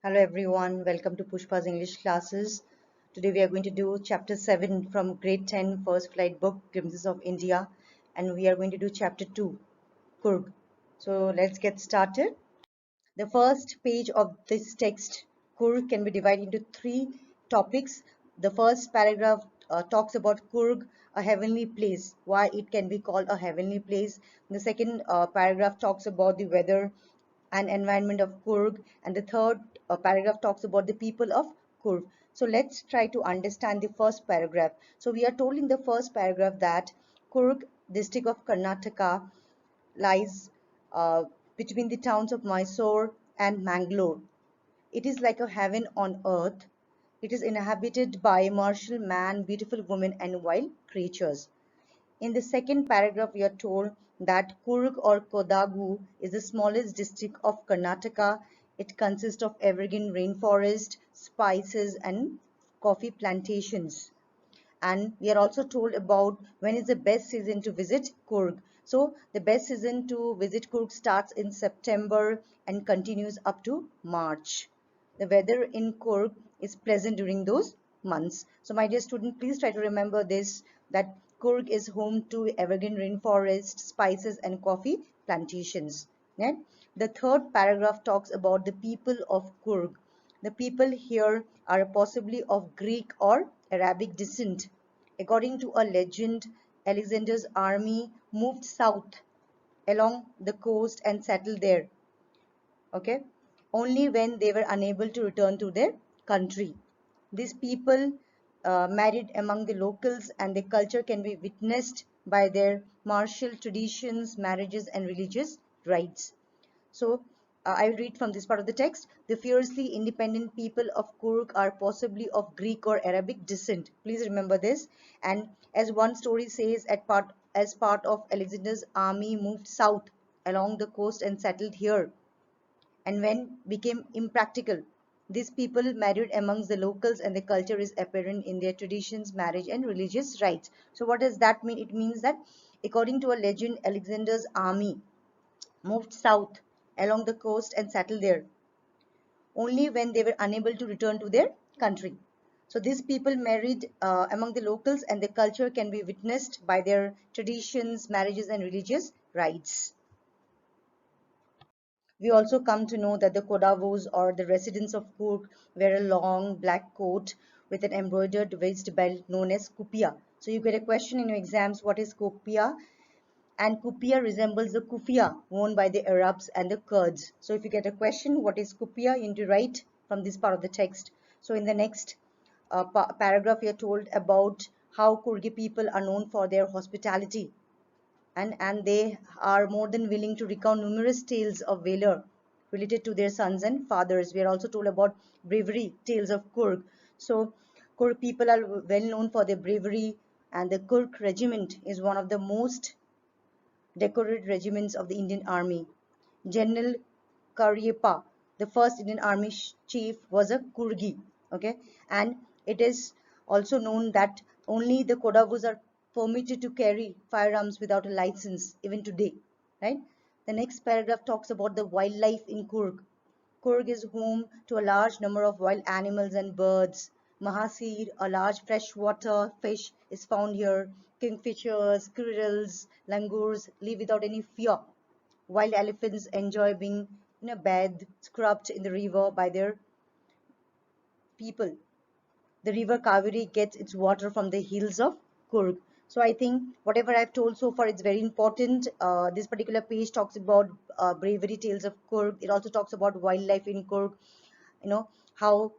Hello everyone, welcome to Pushpa's English classes. Today we are going to do chapter 7 from grade 10 first flight book Glimpses of India, and we are going to do chapter 2, Coorg. So let's get started. The first page of this text, Coorg, can be divided into three topics. The first paragraph talks about Coorg, a heavenly place, why it can be called a heavenly place. The second paragraph talks about the weather and environment of Coorg, and the third paragraph talks about the people of Coorg. So let's try to understand the first paragraph. So we are told in the first paragraph that Coorg, district of Karnataka, lies between the towns of Mysore and Mangalore. It is like a heaven on earth. It is inhabited by martial man, beautiful women, and wild creatures. In the second paragraph, we are told that Coorg or Kodagu is the smallest district of Karnataka. It consists of evergreen rainforest, spices, and coffee plantations. And we are also told about when is the best season to visit Coorg. So the best season to visit Coorg starts in September and continues up to March. The weather in Coorg is pleasant during those months. So my dear student, please try to remember this, that Coorg is home to evergreen rainforest, spices and coffee plantations. Right? The third paragraph talks about the people of Coorg. The people here are possibly of Greek or Arabic descent. According to a legend, Alexander's army moved south along the coast and settled there, okay, only when they were unable to return to their country. These people married among the locals, and their culture can be witnessed by their martial traditions, marriages, and religious rites. So I will read from this part of the text. The fiercely independent people of Coorg are possibly of Greek or Arabic descent. Please remember this. And as one story says, as part of Alexander's army moved south along the coast and settled here, and when became impractical, these people married amongst the locals, and the culture is apparent in their traditions, marriage, and religious rites. So what does that mean? It means that according to a legend, Alexander's army moved south along the coast and settled there only when they were unable to return to their country. So these people married among the locals, and the culture can be witnessed by their traditions, marriages, and religious rites. We also come to know that the Kodavos, or the residents of Coorg, wear a long black coat with an embroidered waist belt known as kupia. So you get a question in your exams, what is kupia? And kupia resembles the kufia worn by the Arabs and the Kurds. So if you get a question, what is kupia, you need to write from this part of the text. So in the next paragraph, we are told about how Kurgi people are known for their hospitality, and they are more than willing to recount numerous tales of valor related to their sons and fathers. We are also told about bravery tales of Coorg. So Coorg people are well known for their bravery, and the Coorg regiment is one of the most decorated regiments of the Indian Army. General Karyappa, the first Indian Army chief, was a Kurgi. Okay, and it is also known that only the Kodavus are permitted to carry firearms without a license even today. Right. The next paragraph talks about the wildlife in Coorg. Coorg is home to a large number of wild animals and birds. Mahasir, a large freshwater fish, is found here. Kingfishers, squirrels, langurs live without any fear. Wild elephants enjoy being bathed, scrubbed in the river by their people. The river Kaveri gets its water from the hills of Coorg. So I think whatever I've told so far, it's very important. This particular page talks about bravery tales of Coorg. It also talks about wildlife in Coorg. How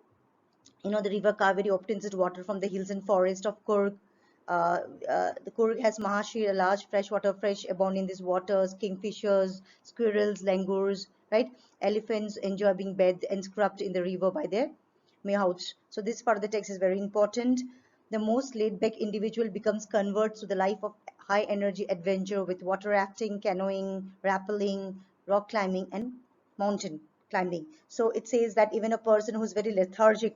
the river Kaveri obtains its water from the hills and forest of Coorg. The Coorg has Mahashir, a large freshwater fish abound in these waters, kingfishers, squirrels, langurs, right? Elephants enjoy being bathed and scrubbed in the river by their mayhouts. So this part of the text is very important. The most laid-back individual becomes converts to the life of high-energy adventure with water rafting, canoeing, rappelling, rock climbing, and mountain climbing. So it says that even a person who's very lethargic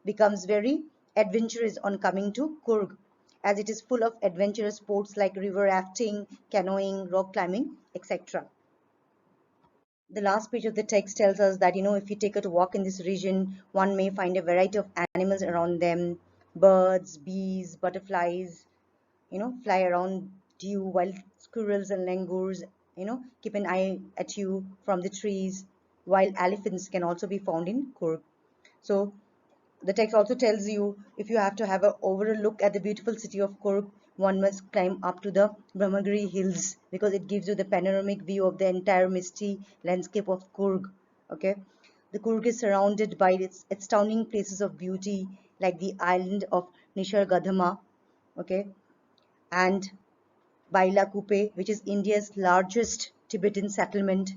becomes very adventurous on coming to Coorg, as it is full of adventurous sports like river rafting, canoeing, rock climbing, etc. The last page of the text tells us that, if you take a walk in this region, one may find a variety of animals around them: birds, bees, butterflies, fly around you, while squirrels and langurs, keep an eye at you from the trees, while elephants can also be found in Coorg. So the text also tells you, if you have to have an overall look at the beautiful city of Coorg, one must climb up to the Brahmagiri hills, because it gives you the panoramic view of the entire misty landscape of Coorg. Okay, the Coorg is surrounded by its astounding places of beauty, like the island of Nisargadhama, okay, and Bailakuppe, which is India's largest Tibetan settlement.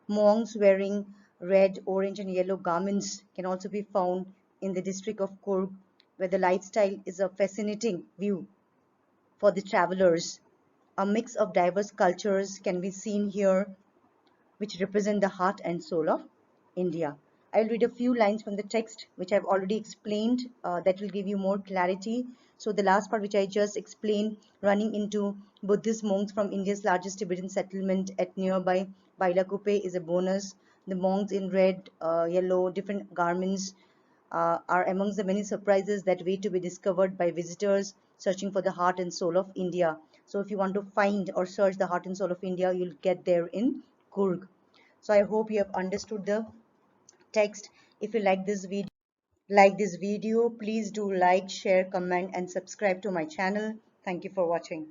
Monks wearing red, orange, and yellow garments can also be found in the district of Coorg, where the lifestyle is a fascinating view for the travelers. A mix of diverse cultures can be seen here, which represent the heart and soul of India. I'll read a few lines from the text, which I've already explained, that will give you more clarity. So the last part, which I just explained, running into Buddhist monks from India's largest Tibetan settlement at nearby Bailakuppe, is a bonus. The monks in red, yellow, different garments are amongst the many surprises that wait to be discovered by visitors searching for the heart and soul of India. So if you want to find or search the heart and soul of India, you'll get there in Coorg. So I hope you have understood the text. If you like this video, please do like, share, comment, and subscribe to my channel. Thank you for watching.